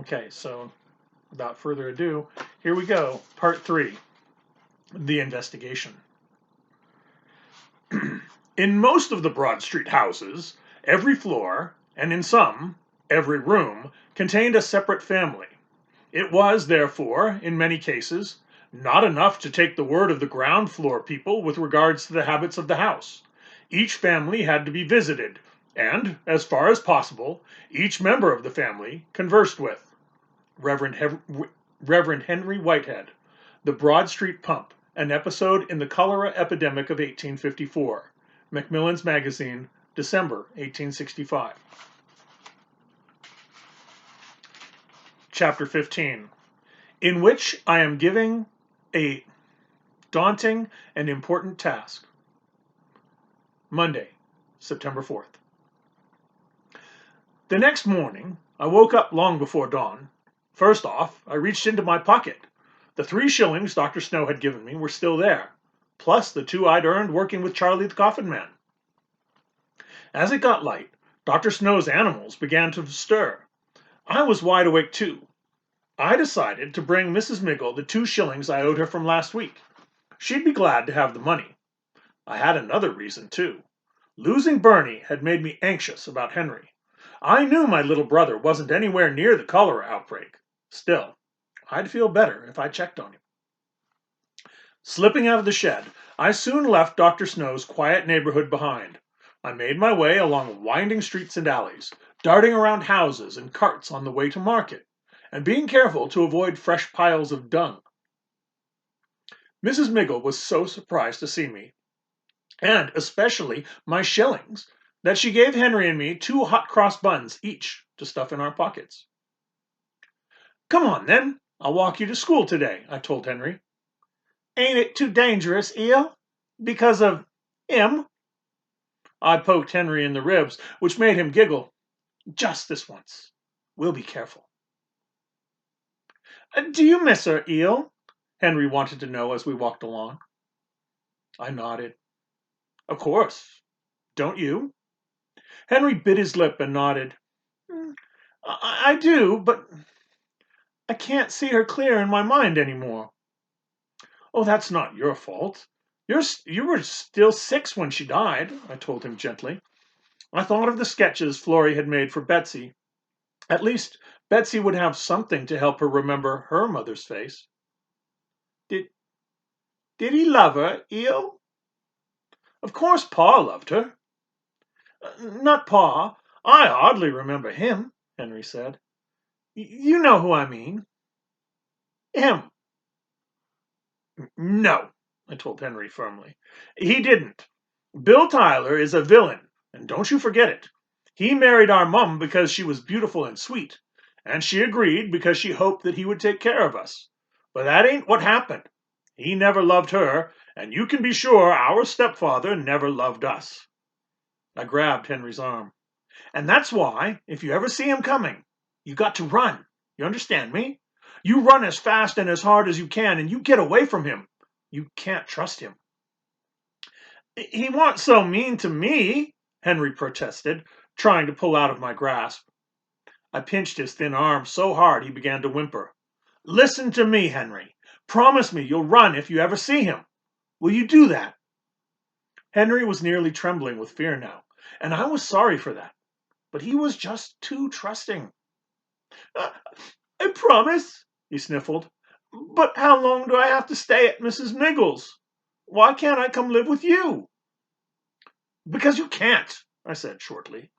Okay, so without further ado, here we go. Part 3, the investigation. In most of the Broad Street houses, every floor, and in some, every room, contained a separate family. It was, therefore, in many cases, not enough to take the word of the ground floor people with regards to the habits of the house. Each family had to be visited, and, as far as possible, each member of the family conversed with. Reverend Henry Whitehead, The Broad Street Pump, an episode in the cholera epidemic of 1854. Macmillan's Magazine, December 1865. Chapter 15, in which I am giving a daunting and important task. Monday, September 4th. The next morning, I woke up long before dawn. First off, I reached into my pocket. The 3 shillings Dr. Snow had given me were still there, plus the 2 I'd earned working with Charlie the Coffin Man. As it got light, Dr. Snow's animals began to stir. I was wide awake too. I decided to bring Mrs. Miggle the 2 shillings I owed her from last week. She'd be glad to have the money. I had another reason too. Losing Bernie had made me anxious about Henry. I knew my little brother wasn't anywhere near the cholera outbreak. Still, I'd feel better if I checked on him. Slipping out of the shed, I soon left Dr. Snow's quiet neighborhood behind. I made my way along winding streets and alleys, darting around houses and carts on the way to market, and being careful to avoid fresh piles of dung. Mrs. Miggle was so surprised to see me, and especially my shillings, that she gave Henry and me 2 hot cross buns each to stuff in our pockets. Come on, then. I'll walk you to school today, I told Henry. Ain't it too dangerous, Eel? Because of him? I poked Henry in the ribs, which made him giggle. Just this once. We'll be careful. Do you miss her, Eel? Henry wanted to know as we walked along. I nodded. Of course. Don't you? Henry bit his lip and nodded. I do, but I can't see her clear in my mind anymore. Oh, that's not your fault. You were still 6 when she died, I told him gently. I thought of the sketches Florrie had made for Betsy. At least, Betsy would have something to help her remember her mother's face. Did he love her, Eel? Of course Pa loved her. Not Pa. I hardly remember him, Henry said. You know who I mean. Him. No, I told Henry firmly. He didn't. Bill Tyler is a villain, and don't you forget it. He married our mum because she was beautiful and sweet, and she agreed because she hoped that he would take care of us. But that ain't what happened. He never loved her, and you can be sure our stepfather never loved us. I grabbed Henry's arm. And that's why, if you ever see him coming, you got to run. You understand me? You run as fast and as hard as you can, and you get away from him. You can't trust him. He wasn't so mean to me, Henry protested, trying to pull out of my grasp. I pinched his thin arm so hard he began to whimper. Listen to me, Henry. Promise me you'll run if you ever see him. Will you do that? Henry was nearly trembling with fear now, and I was sorry for that. But he was just too trusting. I promise, he sniffled. But how long do I have to stay at Mrs. Miggles? Why can't I come live with you? Because you can't, I said shortly.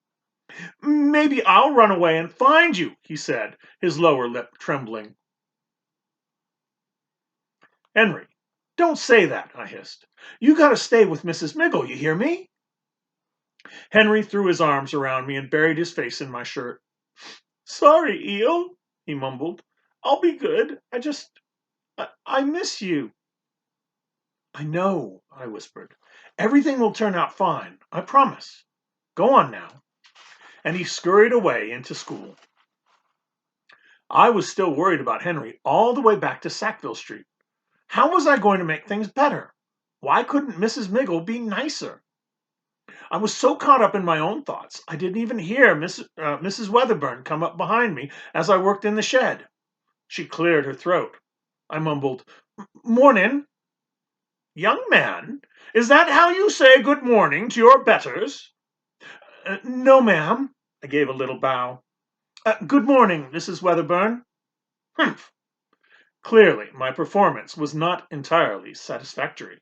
Maybe I'll run away and find you, he said, his lower lip trembling. Henry, don't say that, I hissed. You gotta stay with Mrs. Miggle, you hear me? Henry threw his arms around me and buried his face in my shirt. Sorry, Eel, he mumbled. I'll be good. I miss you. I know, I whispered. Everything will turn out fine, I promise. Go on now. And he scurried away into school. I was still worried about Henry all the way back to Sackville Street. How was I going to make things better? Why couldn't Mrs. Miggle be nicer? I was so caught up in my own thoughts, I didn't even hear Mrs. Weatherburn come up behind me as I worked in the shed. She cleared her throat. I mumbled, "Mornin'." "Young man, is that how you say good morning to your betters?" "No, ma'am." I gave a little bow. "Good morning, Mrs. Weatherburn." "Humph." Clearly, my performance was not entirely satisfactory.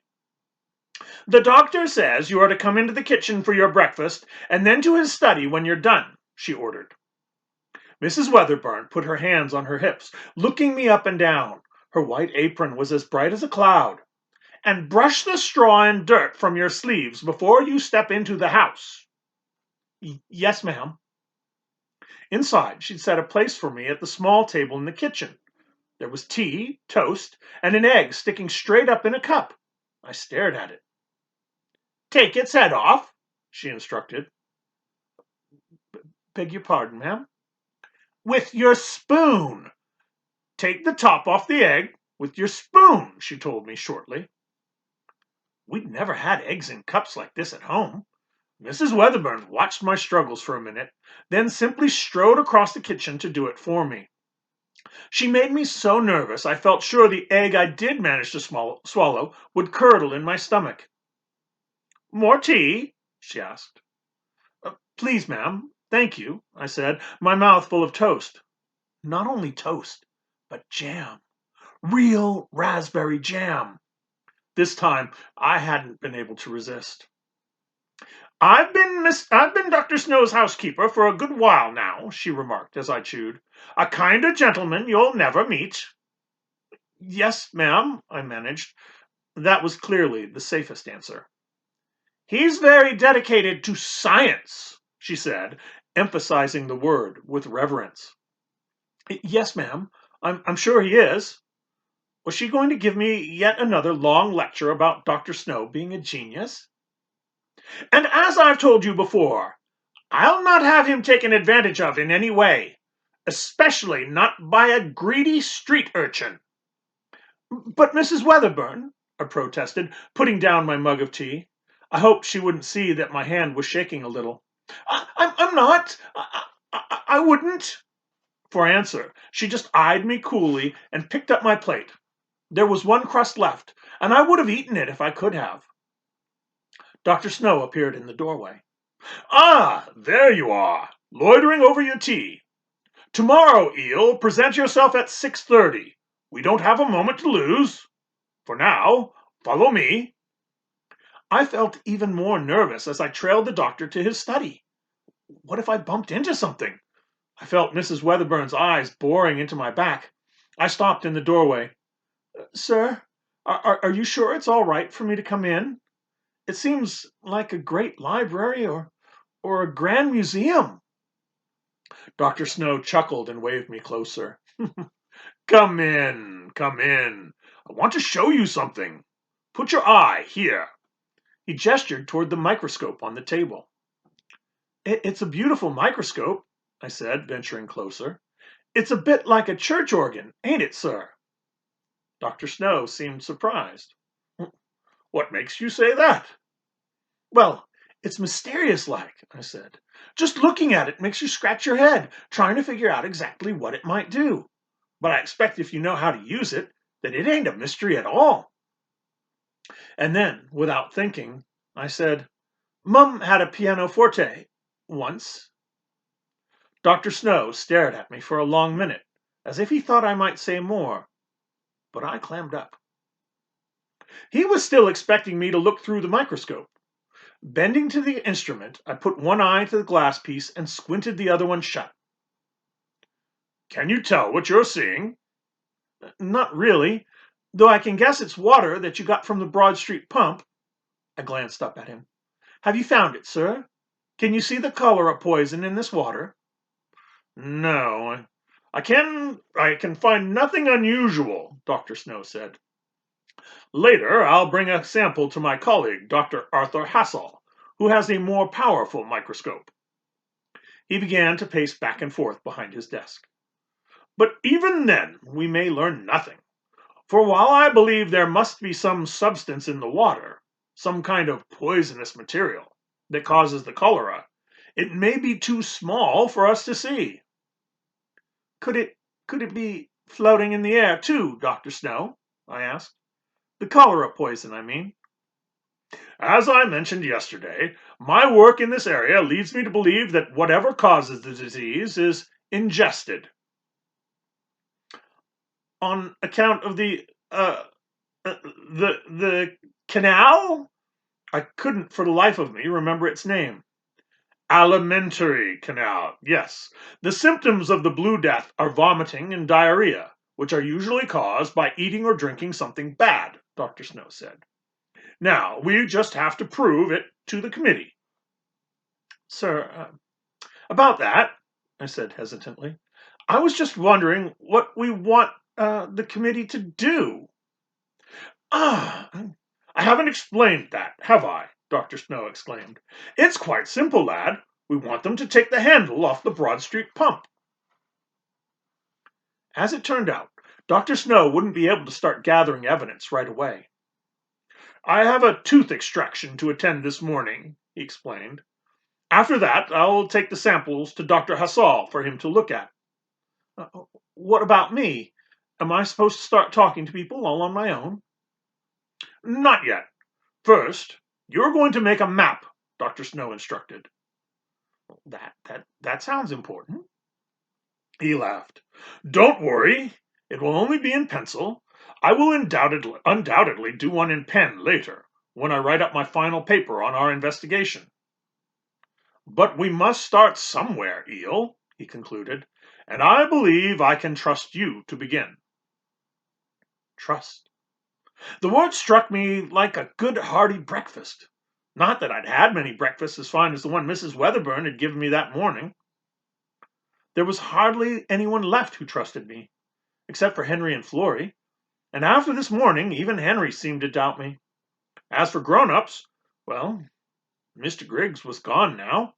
"The doctor says you are to come into the kitchen for your breakfast, and then to his study when you're done," she ordered. Mrs. Weatherburn put her hands on her hips, looking me up and down. Her white apron was as bright as a cloud. "And brush the straw and dirt from your sleeves before you step into the house." "Yes, ma'am." Inside, she'd set a place for me at the small table in the kitchen. There was tea, toast, and an egg sticking straight up in a cup. I stared at it. "Take its head off," she instructed. "Beg your pardon, ma'am?" "With your spoon. Take the top off the egg with your spoon," she told me shortly. We'd never had eggs in cups like this at home. Mrs. Weatherburn watched my struggles for a minute, then simply strode across the kitchen to do it for me. She made me so nervous I felt sure the egg I did manage to swallow would curdle in my stomach. "More tea?" she asked. "Please, ma'am. Thank you," I said, my mouth full of toast. Not only toast, but jam. Real raspberry jam. This time I hadn't been able to resist. I've been Dr. Snow's housekeeper for a good while now," she remarked as I chewed. "A kinder gentleman you'll never meet." "Yes, ma'am," I managed. That was clearly the safest answer. "He's very dedicated to science," she said, emphasizing the word with reverence. "Yes, ma'am, I'm sure he is." Was she going to give me yet another long lecture about Dr. Snow being a genius? "And as I've told you before, I'll not have him taken advantage of in any way, especially not by a greedy street urchin." "But Mrs. Weatherburn," I protested, putting down my mug of tea. I hoped she wouldn't see that my hand was shaking a little. I'm not. I wouldn't." For answer, she just eyed me coolly and picked up my plate. There was one crust left, and I would have eaten it if I could have. Dr. Snow appeared in the doorway. "Ah, there you are, loitering over your tea. Tomorrow, Eel, present yourself at 6:30. We don't have a moment to lose. For now, follow me." I felt even more nervous as I trailed the doctor to his study. What if I bumped into something? I felt Mrs. Weatherburn's eyes boring into my back. I stopped in the doorway. "Sir, are you sure it's all right for me to come in? It seems like a great library or a grand museum." Dr. Snow chuckled and waved me closer. Come in, come in. I want to show you something. Put your eye here." He gestured toward the microscope on the table. It's a beautiful microscope," I said, venturing closer. "It's a bit like a church organ, ain't it, sir?" Dr. Snow seemed surprised. "What makes you say that?" "Well, it's mysterious-like," I said. "Just looking at it makes you scratch your head, trying to figure out exactly what it might do. But I expect if you know how to use it, then it ain't a mystery at all." And then, without thinking, I said, "Mum had a pianoforte once." Dr. Snow stared at me for a long minute, as if he thought I might say more, but I clammed up. He was still expecting me to look through the microscope. Bending to the instrument, I put one eye to the glass piece and squinted the other one shut. "Can you tell what you're seeing?" "Not really, though I can guess it's water that you got from the Broad Street pump." I glanced up at him. "Have you found it, sir? Can you see the color of poison in this water?" "No, I can find nothing unusual," Dr. Snow said. "Later I'll bring a sample to my colleague, Dr. Arthur Hassall, who has a more powerful microscope." He began to pace back and forth behind his desk. "But even then we may learn nothing. For while I believe there must be some substance in the water, some kind of poisonous material, that causes the cholera, it may be too small for us to see. Could it be floating in the air too, Dr. Snow? I asked. The cholera poison, I mean. As I mentioned yesterday, my work in this area leads me to believe that whatever causes the disease is ingested. On account of the canal? I couldn't for the life of me remember its name. Alimentary canal, yes. The symptoms of the Blue Death are vomiting and diarrhea, which are usually caused by eating or drinking something bad, Dr. Snow said. Now, we just have to prove it to the committee. Sir, about that, I said hesitantly, I was just wondering what we want the committee to do. Ah, I haven't explained that, have I? Dr. Snow exclaimed. It's quite simple, lad. We want them to take the handle off the Broad Street pump. As it turned out, Dr. Snow wouldn't be able to start gathering evidence right away. I have a tooth extraction to attend this morning, he explained. After that, I'll take the samples to Dr. Hassall for him to look at. What about me? Am I supposed to start talking to people all on my own? Not yet. First, you're going to make a map, Dr. Snow instructed. That sounds important. He laughed. Don't worry. It will only be in pencil. I will undoubtedly do one in pen later, when I write up my final paper on our investigation. But we must start somewhere, Eel, he concluded, and I believe I can trust you to begin. Trust. The word struck me like a good hearty breakfast. Not that I'd had many breakfasts as fine as the one Mrs. Weatherburn had given me that morning. There was hardly anyone left who trusted me, except for Henry and Florrie, and after this morning even Henry seemed to doubt me. As for grown-ups, well, Mr. Griggs was gone now,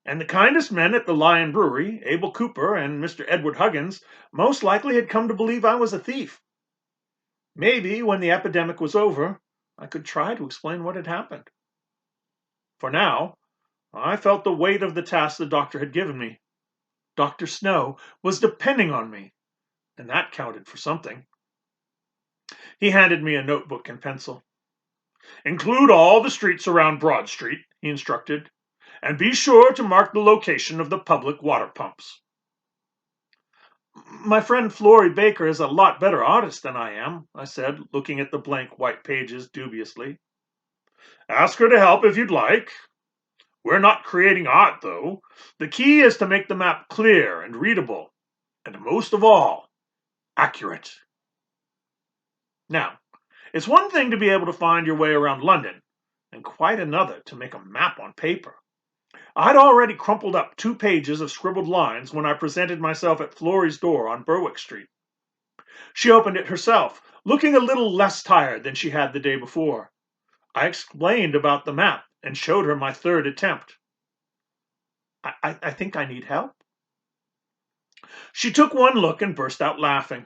and the kindest men at the Lion Brewery, Abel Cooper and Mr. Edward Huggins, most likely had come to believe I was a thief. Maybe, when the epidemic was over, I could try to explain what had happened. For now, I felt the weight of the task the doctor had given me. Dr. Snow was depending on me, and that counted for something. He handed me a notebook and pencil. Include all the streets around Broad Street, he instructed, and be sure to mark the location of the public water pumps. My friend Florrie Baker is a lot better artist than I am, I said, looking at the blank white pages dubiously. Ask her to help if you'd like. We're not creating art, though. The key is to make the map clear and readable, and most of all, accurate. Now, it's one thing to be able to find your way around London, and quite another to make a map on paper. I'd already crumpled up 2 pages of scribbled lines when I presented myself at Florrie's door on Berwick Street. She opened it herself, looking a little less tired than she had the day before. I explained about the map and showed her my 3rd attempt. I think I need help. She took one look and burst out laughing.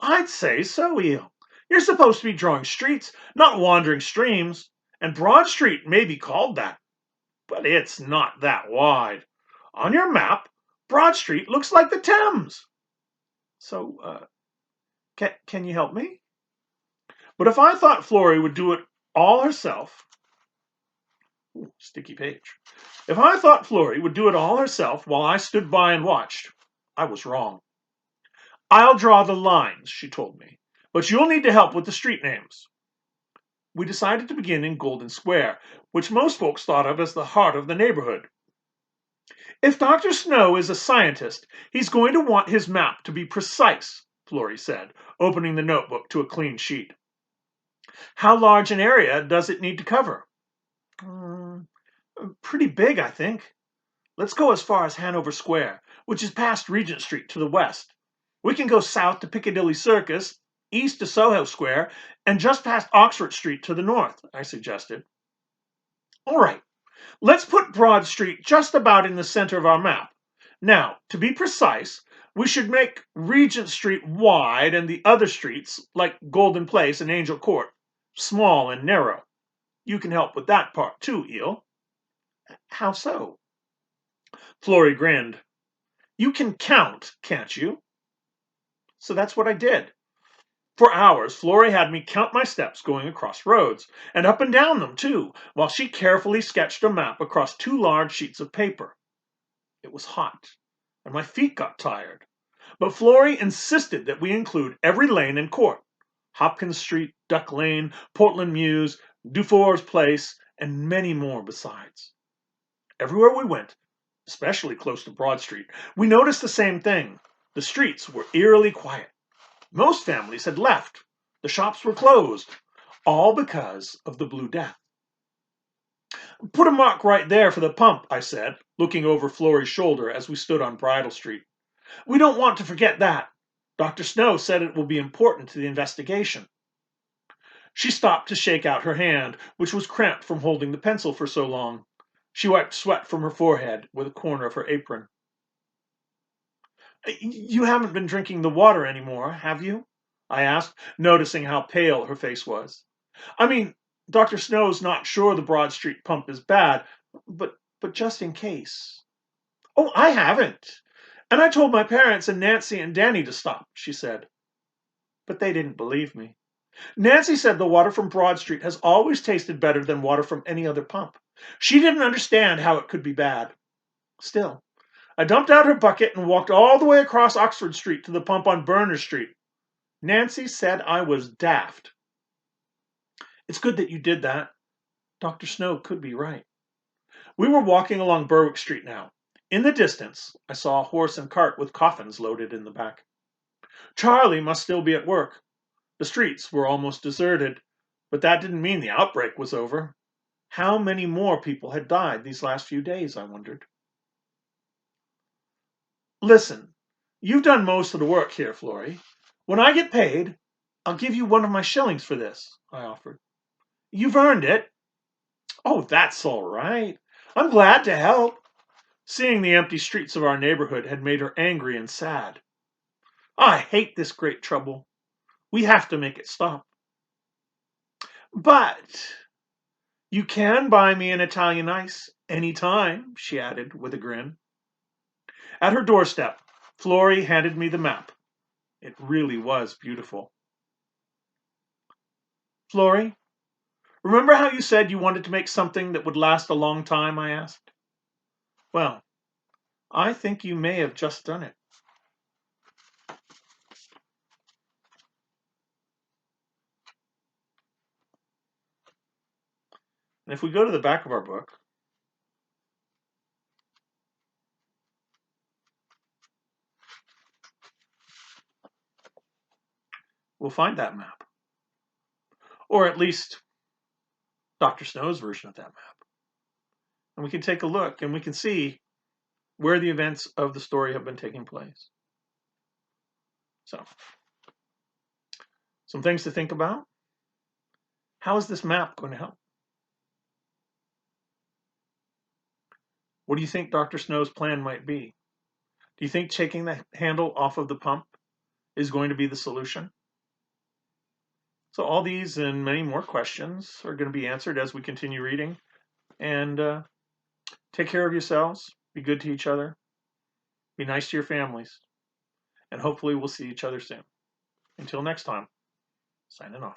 I'd say so, Eel. You're supposed to be drawing streets, not wandering streams, and Broad Street may be called that, but it's not that wide. On your map, Broad Street looks like the Thames. So, can you help me? But if I thought Florrie would do it all herself, sticky page. If I thought Florrie would do it all herself while I stood by and watched, I was wrong. I'll draw the lines, she told me, but you'll need to help with the street names. We decided to begin in Golden Square, which most folks thought of as the heart of the neighborhood. If Dr. Snow is a scientist, he's going to want his map to be precise, Florrie said, opening the notebook to a clean sheet. How large an area does it need to cover? Pretty big, I think. Let's go as far as Hanover Square, which is past Regent Street to the west. We can go south to Piccadilly Circus, east to Soho Square, and just past Oxford Street to the north, I suggested. All right, let's put Broad Street just about in the center of our map. Now, to be precise, we should make Regent Street wide and the other streets, like Golden Place and Angel Court, small and narrow. You can help with that part too, Eel. How so? Florrie grinned. You can count, can't you? So that's what I did. For hours, Florrie had me count my steps going across roads, and up and down them, too, while she carefully sketched a map across 2 large sheets of paper. It was hot, and my feet got tired. But Florrie insisted that we include every lane and court. Hopkins Street, Duck Lane, Portland Mews, Dufour's Place, and many more besides. Everywhere we went, especially close to Broad Street, we noticed the same thing. The streets were eerily quiet. Most families had left. The shops were closed, all because of the Blue Death. Put a mark right there for the pump, I said, looking over Florrie's shoulder as we stood on Bridle Street. We don't want to forget that. Dr. Snow said it will be important to the investigation. She stopped to shake out her hand, which was cramped from holding the pencil for so long. She wiped sweat from her forehead with a corner of her apron. You haven't been drinking the water anymore, have you? I asked, noticing how pale her face was. I mean, Dr. Snow's not sure the Broad Street pump is bad, but just in case. Oh, I haven't. And I told my parents and Nancy and Danny to stop, she said. But they didn't believe me. Nancy said the water from Broad Street has always tasted better than water from any other pump. She didn't understand how it could be bad. Still, I dumped out her bucket and walked all the way across Oxford Street to the pump on Berners Street. Nancy said I was daft. It's good that you did that. Dr. Snow could be right. We were walking along Berwick Street now. In the distance, I saw a horse and cart with coffins loaded in the back. Charlie must still be at work. The streets were almost deserted, but that didn't mean the outbreak was over. How many more people had died these last few days, I wondered. Listen, you've done most of the work here, Florrie. When I get paid, I'll give you one of my shillings for this, I offered. You've earned it. Oh, that's all right. I'm glad to help. Seeing the empty streets of our neighborhood had made her angry and sad. I hate this great trouble. We have to make it stop. But you can buy me an Italian ice any time, she added with a grin. At her doorstep, Florrie handed me the map. It really was beautiful. Florrie, remember how you said you wanted to make something that would last a long time, I asked. Well, I think you may have just done it. And if we go to the back of our book, we'll find that map. Or at least Dr. Snow's version of that map. And we can take a look and we can see where the events of the story have been taking place. So, some things to think about. How is this map going to help? What do you think Dr. Snow's plan might be? Do you think taking the handle off of the pump is going to be the solution? So all these and many more questions are going to be answered as we continue reading. And take care of yourselves. Be good to each other. Be nice to your families. And hopefully we'll see each other soon. Until next time, signing off.